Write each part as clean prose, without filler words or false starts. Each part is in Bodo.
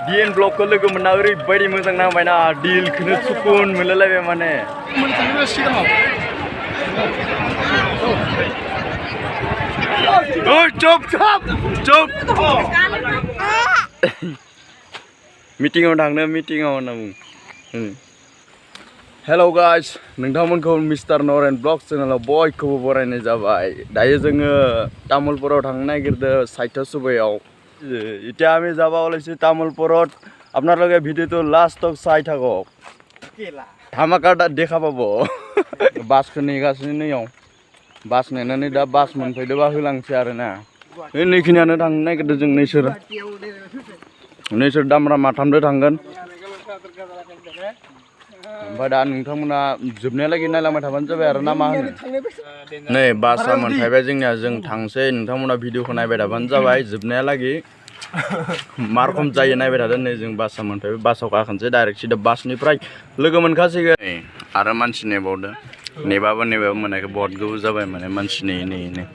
DN ब्लगखौ लोगो मोनना ओरैबायदि मोजां नांबायना दिलखौनो सुकुन मोनलायलायबाय माने चुप मिटिंआव थांनो मिटिंआव होनना बुं हेलौ गाइस नोंथांमोनखौ मिस्टार नरेन ब्लग चेनेलाव बयखौबो बरायनाय जाबाय दायो जोङो तामुलपुराव थांनो नागिरदों साहित्य सभायाव इटा আমি যাবা ওলাইছি তামুলপুরত আপনারা ভিডিওটো লাস্ট তক চাই থাকক ধামাকা দেখা পাবো বাসखौ नेगासिनो नैयाव बास नेनानै दा बास मोनफैदोबा होलांसै आरोना नैखिनियानो थांनो नागिरदों जों नैसोर दामरा माथामदो थांगोन ओमफ्राय दा नोंथांमोना जोबनायालागै नायलांबाय थाबानो जाबाय आरो ना मा होनो नै बासआ मोनफैबाय जोंनिया जों थांसै नोंथांमोना भिडिअखौ नायबाय थाबानो जाबाय जोबनायालागै मा रखम जायो नायबाय थादों नै जों बासआ मोनफैबाय बासाव गाखोनोसै डाइरेक्ट सिदा बासनिफ्राय लोगो मोनखासिगोन आरो मानसि नेबावदों नेबाबो मोनाखै बहुत गोबाव जाबाय माने मानसि नेयै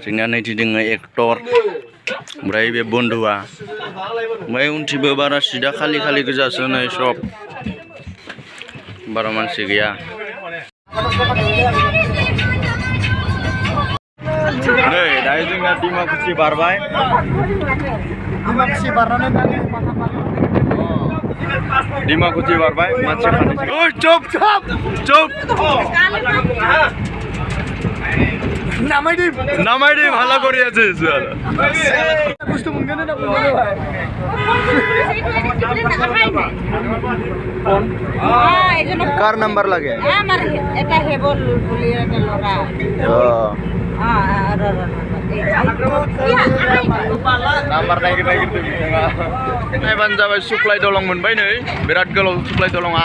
जोंनिया नैथि दङ एक्टर ओमफ्राय बे बन्धुआ ओमफ्राय उनथिबो बारा सिदा खालि गोजासो नै सब बारा मानसि गैया नै दायो जोंना डिमाकुसि बारबाय डिमाकुसि बारबाय मानसि चुप नामायदिम हाला करियाছে बुस्तु मोनगोन ना कार नंबर लगे আমার এটা হেবল বলি এটা লরা नाम्बार नागिर नायबानो जाबाय सुक्लाय दलं मोनबाय नै बिराद गोलाव सुक्लाय दलंआ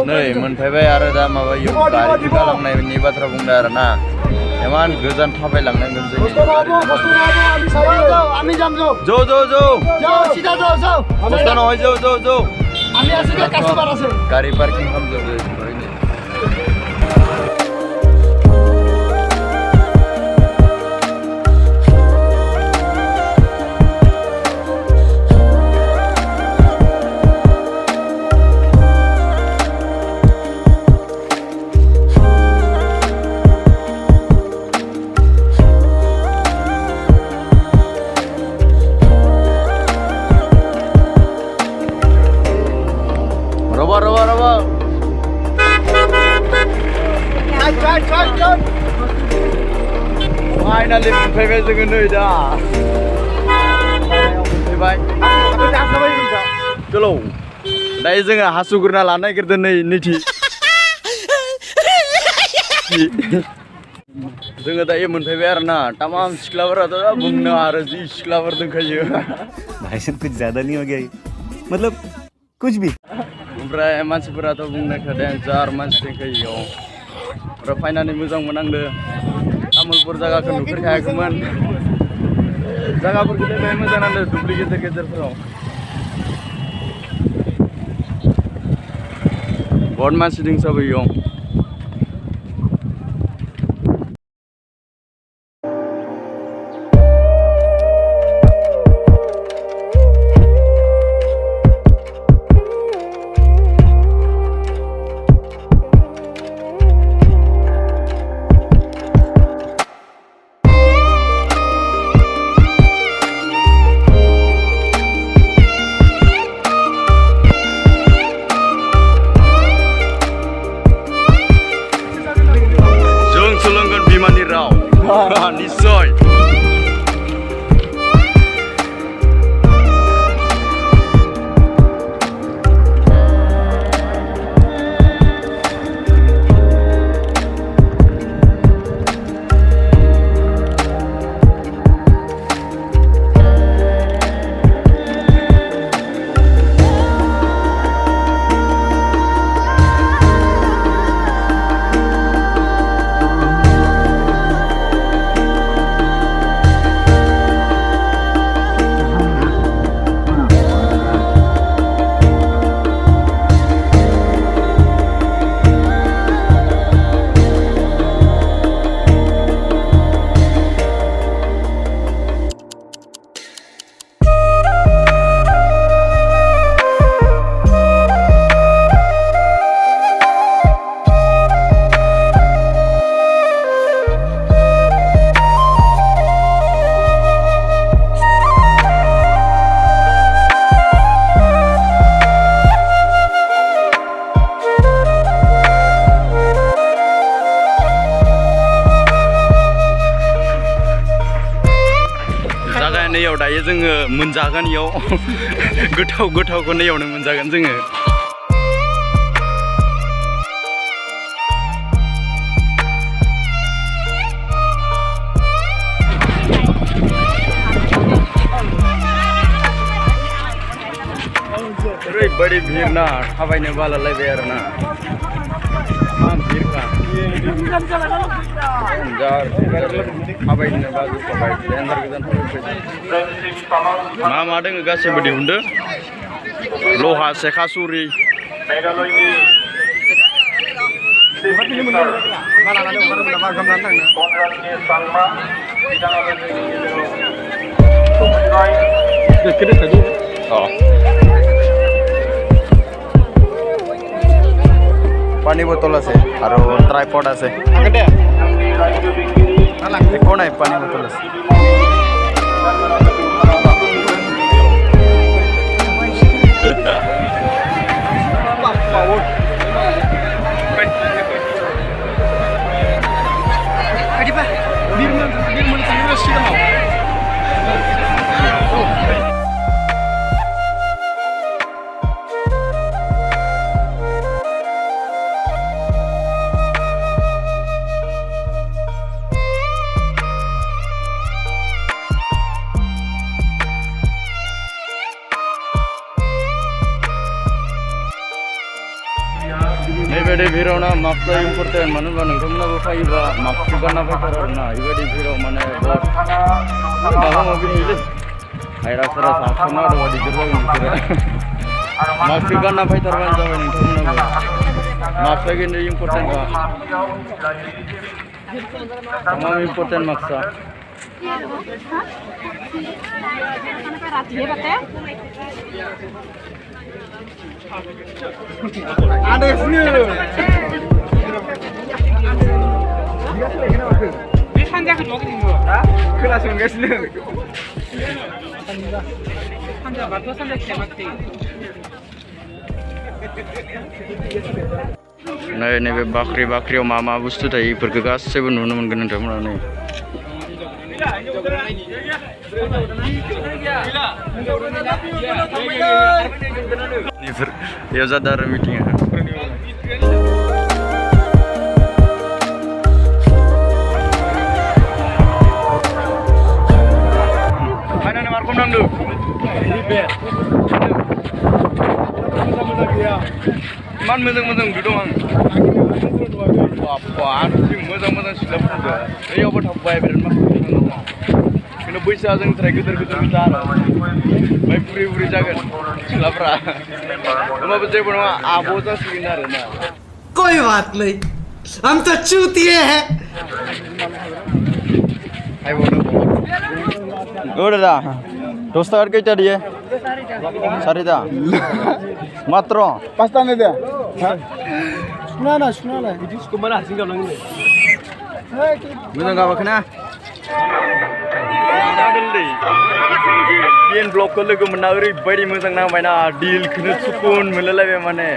नै मोनफैबाय आरो दा माबा गारि गालांनायनि बाथ्रा बुंदों आरो ना इमान गोजान थाबायलांनांगोन जों गारि पार्किं खालामजोबदो Finally मोनफैबाय जोङो नै दा मोनफैबाय गोलाव दायो जोङो हासुगुरना लानो नागिरदों नैथि जोङो दायो मोनफैबाय आरो ना तमाम सिख्लाफोराथ' बुंनो आरो जि सिख्लाफोर दंखायो भाई साहब कुछ ज्यादा नहीं हो गया मतलब कुछ भी ओमफ्राय मानसिफोराथ' बुंनाय खोथाया जार मानसि दंखायो ओमफ्राय फाइनालि मोजां मोननांदों तामुलपुर जायगाखौ नुफेरखायाखैमोन जायगाफोरखौलाय बाहाय मोजां नांदों दुब्लि गेजेरफोराव बहुत मानसि दंसाबो इयाव इयाव दायो जोङो मोनजागोन इयाव गोथाव गोथावखौनो इयावनो मोनजागोन जोङो ओरैबायदि भिर ना थाबायनो बालालायबाय आरो ना मा भिरखा थाबायनो बाजोबखाबाय देन्जार गोजान थाबायबाय मा दोङो गासैबो दिहुनदो लहा सेखा सुरि पानी बोतल আছে আৰু ট্ৰাইপড আছে একো নাই পানী बोतल আছে बेबायदि भिरावना मास्कआ इम्पर्टेन्ट मानो होनबा नोंथांमोनाबो फैयोबा मास्कखौ गानना फैथार आरोना बेबायदि भिराव माने माबा माबि नुयोलै भाइरासफोरा साबसना दङ दिगदार जागोन बिसोरो मास्कखौ गानना फैथारबानो जाबाय नोंथांमोनाबो मास्कआ खिन्थु इम्पर्टेन्टखा तमाम important मास्कआ ada sini. Bisa nggak kita lagi dulu? Kelas nggak sini. Anda baru saja kemati. Nah ini bakri mama bustu tadi bergegas sebelum nunun kena dalam mana. Ya zadar meeting. Mana nih markom nang du? Man moजां duduk ang. Apa? Moजां silap aja. Ini apa थांबाय बिराद माखा. Kena बैसा जों ट्राइ गिदिर आरो ओमफ्राय बुरि जागोन सिख्लाफ्रा होमबाबो जेबो नङा आब' जासिगोन आरो ना कोई बात नहीं हम तो चूतिए हैं ओ दादा 10 টাকার কয়টা দিয়ে 4টা মাত্র 5টা নে দে শুনা না বিদিস কুমার হাসিং গাবলাंगनो मोजां गाबाखैना ब्लगखौ लोगो मोनना ओरैबायदि मोजां नांबायना दिलखौनो सुकुन मोनलायलायबाय माने